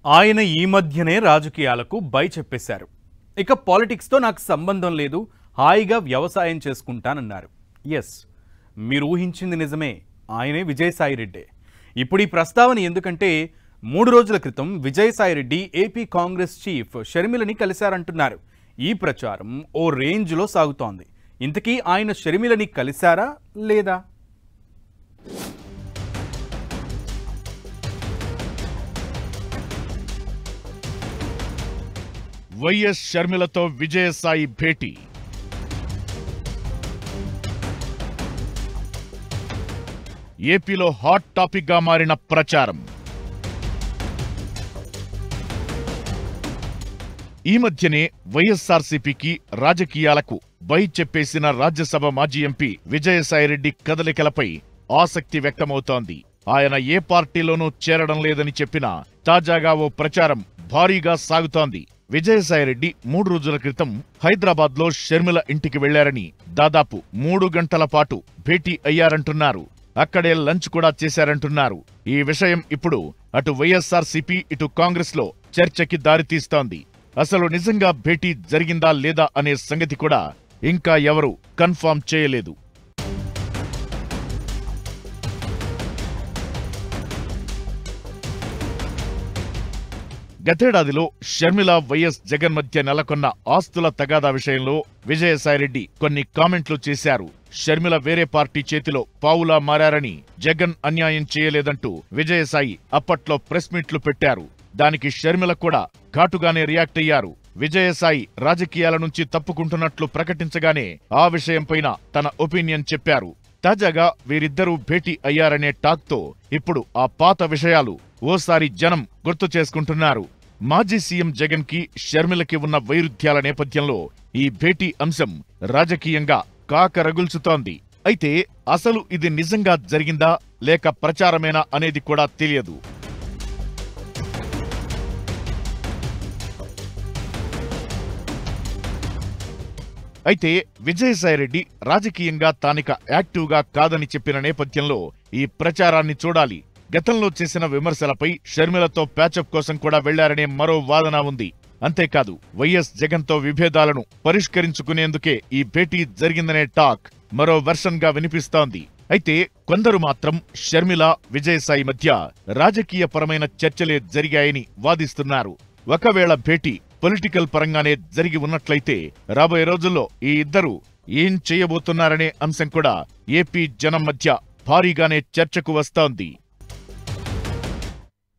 ఆయన ఈ మధ్యనే రాజకీయాలకు బై చెప్పేశారు. ఇక పాలిటిక్స్తో నాకు సంబంధం లేదు, హాయిగా వ్యవసాయం చేసుకుంటానన్నారు. ఎస్, మీరు ఊహించింది నిజమే, ఆయనే విజయసాయిరెడ్డి. ఇప్పుడు ఈ ప్రస్తావన ఎందుకంటే 3 రోజుల క్రితం విజయసాయిరెడ్డి ఏపీ కాంగ్రెస్ చీఫ్ షర్మిలని కలిశారంటున్నారు. ఈ ప్రచారం ఓ రేంజ్లో సాగుతోంది. ఇంతకీ ఆయన షర్మిలని కలిశారా లేదా? వైఎస్ షర్మిలతో విజయసాయి భేటీ. ఏపీలో హాట్ టాపిక్ గా మారిన ప్రచారం. ఈ మధ్యనే వైఎస్ఆర్సీపీకి రాజకీయాలకు బై చెప్పేసిన రాజ్యసభ మాజీ ఎంపీ విజయసాయిరెడ్డి కదలికలపై ఆసక్తి వ్యక్తమవుతోంది. ఆయన ఏ పార్టీలోనూ చేరడం లేదని చెప్పినా తాజాగా ఓ ప్రచారం భారీగా సాగుతోంది. విజయసాయిరెడ్డి 3 రోజుల క్రితం హైదరాబాద్లో షర్మిల ఇంటికి వెళ్లారని, దాదాపు 3 గంటల పాటు భేటీ అయ్యారంటున్నారు. అక్కడే లంచ్ కూడా చేశారంటున్నారు. ఈ విషయం ఇప్పుడు అటు వైఎస్ఆర్సీపీ ఇటు కాంగ్రెస్ లో చర్చకి దారితీస్తోంది. అసలు నిజంగా భేటీ జరిగిందా లేదా అనే సంగతి కూడా ఇంకా ఎవరూ కన్ఫర్మ్ చేయలేదు. గతేడాదిలో షర్మిల వైఎస్ జగన్ మధ్య నెలకొన్న ఆస్తుల తగాదా విషయంలో విజయసాయిరెడ్డి కొన్ని కామెంట్లు చేశారు. షర్మిల వేరే పార్టీ చేతిలో పావులా మారారని, జగన్ అన్యాయం చేయలేదంటూ విజయసాయి అప్పట్లో ప్రెస్ మీట్లు పెట్టారు. దానికి షర్మిల కూడా ఘాటుగానే రియాక్ట్ అయ్యారు. విజయసాయి రాజకీయాల నుంచి తప్పుకుంటున్నట్లు ప్రకటించగానే ఆ విషయంపైన తన ఒపీనియన్ చెప్పారు. తాజాగా వీరిద్దరూ భేటీ అయ్యారనే టాక్తో ఇప్పుడు ఆ పాత విషయాలు ఓసారి జనం గుర్తు చేసుకుంటున్నారు. మాజీ సీఎం జగన్ కి షర్మిలకి ఉన్న వైరుధ్యాల నేపథ్యంలో ఈ భేటీ అంశం రాజకీయంగా కాకరగుల్చుతోంది. అయితే అసలు ఇది నిజంగా జరిగిందా లేక ప్రచారమేనా అనేది కూడా తెలియదు. అయితే విజయసాయిరెడ్డి రాజకీయంగా తానిక యాక్టివ్గా కాదని చెప్పిన నేపథ్యంలో ఈ ప్రచారాన్ని చూడాలి. గతంలో చేసిన విమర్శలపై షర్మిలతో ప్యాచప్ కోసం కూడా వెళ్లారనే మరో వాదన ఉంది. అంతేకాదు వైఎస్ జగన్తో విభేదాలను పరిష్కరించుకునేందుకే ఈ భేటీ జరిగిందనే టాక్ మరో వెర్షన్ గా వినిపిస్తోంది. అయితే కొందరు మాత్రం షర్మిల విజయసాయి మధ్య రాజకీయపరమైన చర్చలే జరిగాయని వాదిస్తున్నారు. ఒకవేళ భేటీ పొలిటికల్ పరంగానే జరిగి ఉన్నట్లయితే రాబోయే రోజుల్లో ఈ ఇద్దరు ఏం చేయబోతున్నారనే అంశం కూడా ఏపీ జనం మధ్య భారీగానే చర్చకు వస్తోంది.